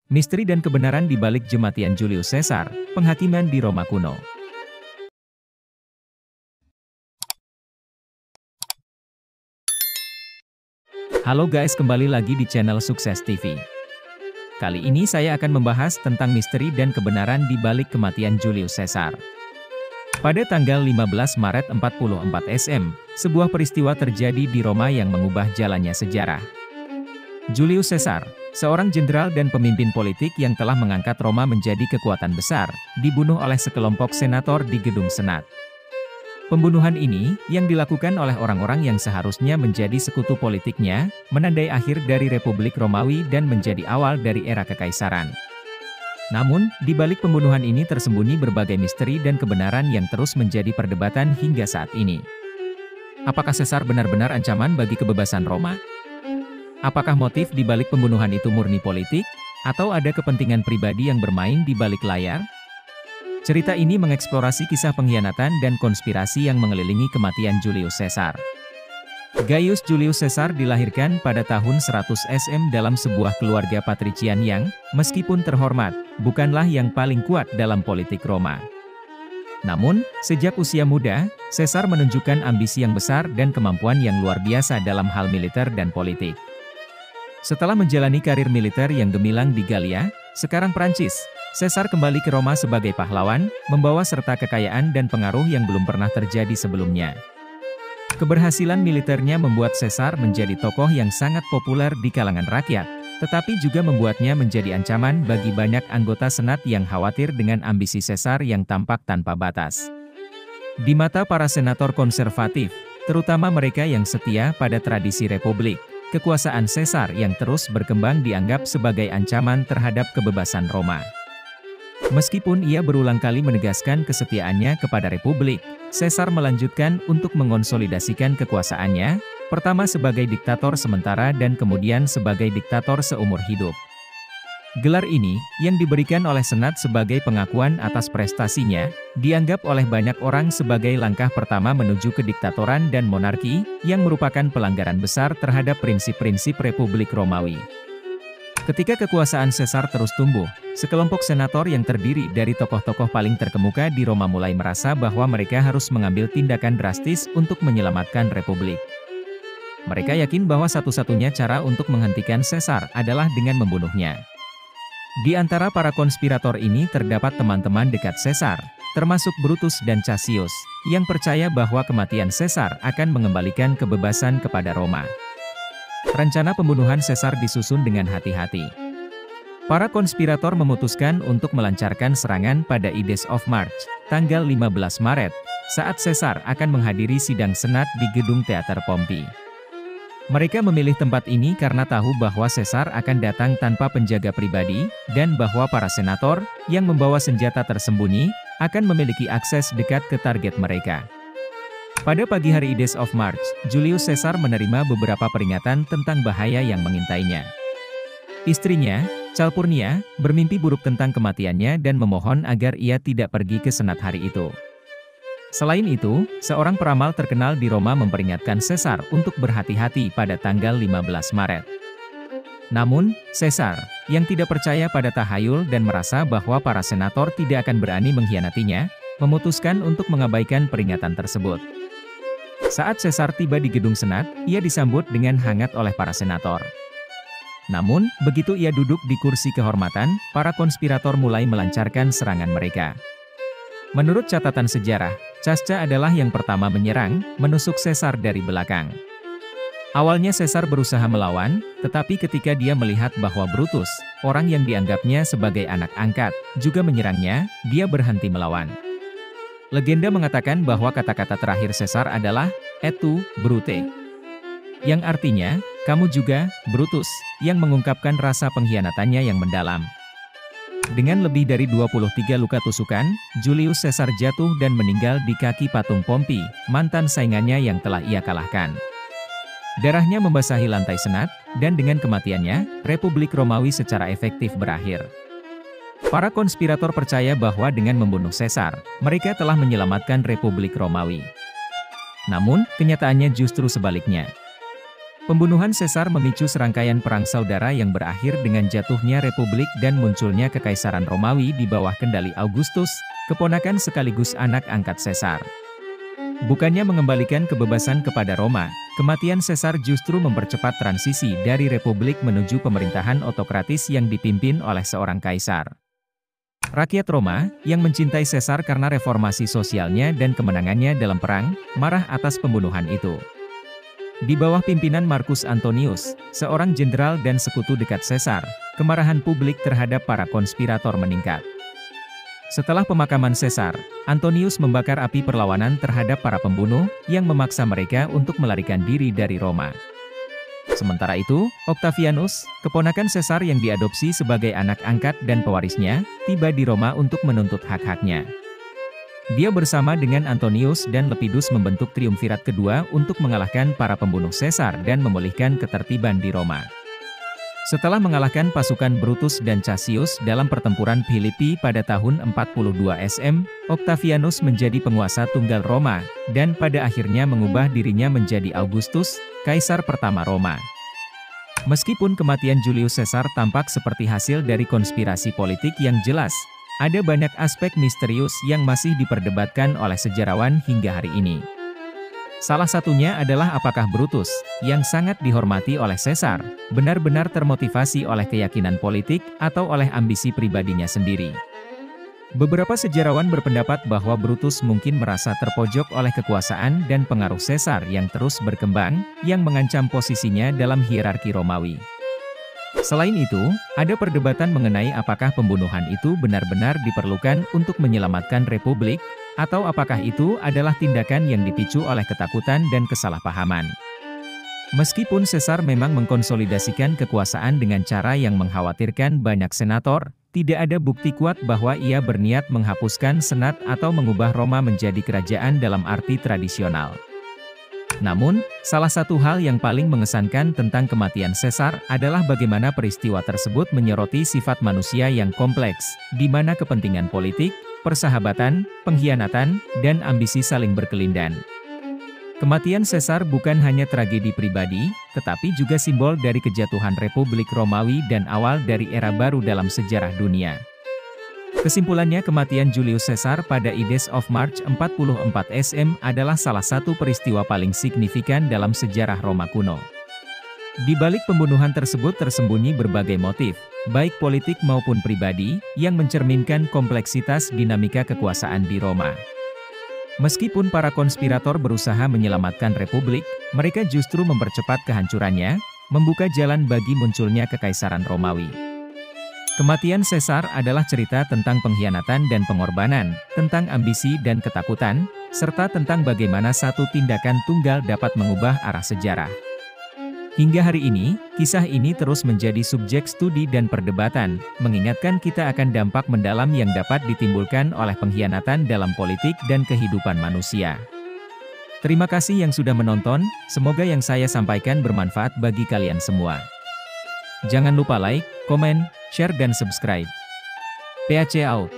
Misteri dan kebenaran di balik kematian Julius Caesar, penghakiman di Roma kuno. Halo guys, kembali lagi di channel Sukses TV. Kali ini saya akan membahas tentang misteri dan kebenaran di balik kematian Julius Caesar. Pada tanggal 15 Maret 44 SM, sebuah peristiwa terjadi di Roma yang mengubah jalannya sejarah. Julius Caesar, seorang jenderal dan pemimpin politik yang telah mengangkat Roma menjadi kekuatan besar, dibunuh oleh sekelompok senator di gedung Senat. Pembunuhan ini, yang dilakukan oleh orang-orang yang seharusnya menjadi sekutu politiknya, menandai akhir dari Republik Romawi dan menjadi awal dari era kekaisaran. Namun, di balik pembunuhan ini tersembunyi berbagai misteri dan kebenaran yang terus menjadi perdebatan hingga saat ini. Apakah Caesar benar-benar ancaman bagi kebebasan Roma? Apakah motif di balik pembunuhan itu murni politik, atau ada kepentingan pribadi yang bermain di balik layar? Cerita ini mengeksplorasi kisah pengkhianatan dan konspirasi yang mengelilingi kematian Julius Caesar. Gaius Julius Caesar dilahirkan pada tahun 100 SM dalam sebuah keluarga patrician yang, meskipun terhormat, bukanlah yang paling kuat dalam politik Roma. Namun, sejak usia muda, Caesar menunjukkan ambisi yang besar dan kemampuan yang luar biasa dalam hal militer dan politik. Setelah menjalani karir militer yang gemilang di Galia, sekarang Prancis, Caesar kembali ke Roma sebagai pahlawan, membawa serta kekayaan dan pengaruh yang belum pernah terjadi sebelumnya. Keberhasilan militernya membuat Caesar menjadi tokoh yang sangat populer di kalangan rakyat, tetapi juga membuatnya menjadi ancaman bagi banyak anggota Senat yang khawatir dengan ambisi Caesar yang tampak tanpa batas. Di mata para senator konservatif, terutama mereka yang setia pada tradisi republik, kekuasaan Caesar yang terus berkembang dianggap sebagai ancaman terhadap kebebasan Roma. Meskipun ia berulang kali menegaskan kesetiaannya kepada republik, Caesar melanjutkan untuk mengonsolidasikan kekuasaannya, pertama sebagai diktator sementara dan kemudian sebagai diktator seumur hidup. Gelar ini, yang diberikan oleh Senat sebagai pengakuan atas prestasinya, dianggap oleh banyak orang sebagai langkah pertama menuju kediktatoran dan monarki, yang merupakan pelanggaran besar terhadap prinsip-prinsip Republik Romawi. Ketika kekuasaan Caesar terus tumbuh, sekelompok senator yang terdiri dari tokoh-tokoh paling terkemuka di Roma mulai merasa bahwa mereka harus mengambil tindakan drastis untuk menyelamatkan Republik. Mereka yakin bahwa satu-satunya cara untuk menghentikan Caesar adalah dengan membunuhnya. Di antara para konspirator ini terdapat teman-teman dekat Caesar, termasuk Brutus dan Cassius, yang percaya bahwa kematian Caesar akan mengembalikan kebebasan kepada Roma. Rencana pembunuhan Caesar disusun dengan hati-hati. Para konspirator memutuskan untuk melancarkan serangan pada Ides of March, tanggal 15 Maret, saat Caesar akan menghadiri sidang Senat di gedung Teater Pompei. Mereka memilih tempat ini karena tahu bahwa Caesar akan datang tanpa penjaga pribadi, dan bahwa para senator, yang membawa senjata tersembunyi, akan memiliki akses dekat ke target mereka. Pada pagi hari Ides of March, Julius Caesar menerima beberapa peringatan tentang bahaya yang mengintainya. Istrinya, Calpurnia, bermimpi buruk tentang kematiannya dan memohon agar ia tidak pergi ke Senat hari itu. Selain itu, seorang peramal terkenal di Roma memperingatkan Caesar untuk berhati-hati pada tanggal 15 Maret. Namun, Caesar, yang tidak percaya pada tahayul dan merasa bahwa para senator tidak akan berani mengkhianatinya, memutuskan untuk mengabaikan peringatan tersebut. Saat Caesar tiba di gedung Senat, ia disambut dengan hangat oleh para senator. Namun, begitu ia duduk di kursi kehormatan, para konspirator mulai melancarkan serangan mereka. Menurut catatan sejarah, Casca adalah yang pertama menyerang, menusuk Caesar dari belakang. Awalnya Caesar berusaha melawan, tetapi ketika dia melihat bahwa Brutus, orang yang dianggapnya sebagai anak angkat, juga menyerangnya, dia berhenti melawan. Legenda mengatakan bahwa kata-kata terakhir Caesar adalah, "Et tu, Brute", yang artinya, "Kamu juga, Brutus", yang mengungkapkan rasa pengkhianatannya yang mendalam. Dengan lebih dari 23 luka tusukan, Julius Caesar jatuh dan meninggal di kaki patung Pompei, mantan saingannya yang telah ia kalahkan. Darahnya membasahi lantai Senat, dan dengan kematiannya, Republik Romawi secara efektif berakhir. Para konspirator percaya bahwa dengan membunuh Caesar, mereka telah menyelamatkan Republik Romawi. Namun, kenyataannya justru sebaliknya. Pembunuhan Caesar memicu serangkaian perang saudara yang berakhir dengan jatuhnya Republik dan munculnya Kekaisaran Romawi di bawah kendali Augustus, keponakan sekaligus anak angkat Caesar. Bukannya mengembalikan kebebasan kepada Roma, kematian Caesar justru mempercepat transisi dari republik menuju pemerintahan otokratis yang dipimpin oleh seorang kaisar. Rakyat Roma, yang mencintai Caesar karena reformasi sosialnya dan kemenangannya dalam perang, marah atas pembunuhan itu. Di bawah pimpinan Marcus Antonius, seorang jenderal dan sekutu dekat Caesar, kemarahan publik terhadap para konspirator meningkat. Setelah pemakaman Caesar, Antonius membakar api perlawanan terhadap para pembunuh, yang memaksa mereka untuk melarikan diri dari Roma. Sementara itu, Octavianus, keponakan Caesar yang diadopsi sebagai anak angkat dan pewarisnya, tiba di Roma untuk menuntut hak-haknya. Dia bersama dengan Antonius dan Lepidus membentuk triumvirat kedua untuk mengalahkan para pembunuh Caesar dan memulihkan ketertiban di Roma. Setelah mengalahkan pasukan Brutus dan Cassius dalam pertempuran Philippi pada tahun 42 SM, Octavianus menjadi penguasa tunggal Roma, dan pada akhirnya mengubah dirinya menjadi Augustus, Kaisar pertama Roma. Meskipun kematian Julius Caesar tampak seperti hasil dari konspirasi politik yang jelas, ada banyak aspek misterius yang masih diperdebatkan oleh sejarawan hingga hari ini. Salah satunya adalah apakah Brutus, yang sangat dihormati oleh Caesar, benar-benar termotivasi oleh keyakinan politik atau oleh ambisi pribadinya sendiri. Beberapa sejarawan berpendapat bahwa Brutus mungkin merasa terpojok oleh kekuasaan dan pengaruh Caesar yang terus berkembang, yang mengancam posisinya dalam hierarki Romawi. Selain itu, ada perdebatan mengenai apakah pembunuhan itu benar-benar diperlukan untuk menyelamatkan republik, atau apakah itu adalah tindakan yang dipicu oleh ketakutan dan kesalahpahaman. Meskipun Caesar memang mengkonsolidasikan kekuasaan dengan cara yang mengkhawatirkan banyak senator, tidak ada bukti kuat bahwa ia berniat menghapuskan senat atau mengubah Roma menjadi kerajaan dalam arti tradisional. Namun, salah satu hal yang paling mengesankan tentang kematian Caesar adalah bagaimana peristiwa tersebut menyoroti sifat manusia yang kompleks, di mana kepentingan politik, persahabatan, pengkhianatan, dan ambisi saling berkelindan. Kematian Caesar bukan hanya tragedi pribadi, tetapi juga simbol dari kejatuhan Republik Romawi dan awal dari era baru dalam sejarah dunia. Kesimpulannya, kematian Julius Caesar pada Ides of March 44 SM adalah salah satu peristiwa paling signifikan dalam sejarah Roma kuno. Di balik pembunuhan tersebut tersembunyi berbagai motif, baik politik maupun pribadi, yang mencerminkan kompleksitas dinamika kekuasaan di Roma. Meskipun para konspirator berusaha menyelamatkan republik, mereka justru mempercepat kehancurannya, membuka jalan bagi munculnya Kekaisaran Romawi. Kematian Caesar adalah cerita tentang pengkhianatan dan pengorbanan, tentang ambisi dan ketakutan, serta tentang bagaimana satu tindakan tunggal dapat mengubah arah sejarah. Hingga hari ini, kisah ini terus menjadi subjek studi dan perdebatan, mengingatkan kita akan dampak mendalam yang dapat ditimbulkan oleh pengkhianatan dalam politik dan kehidupan manusia. Terima kasih yang sudah menonton, semoga yang saya sampaikan bermanfaat bagi kalian semua. Jangan lupa like, komen, share dan subscribe. PAC out.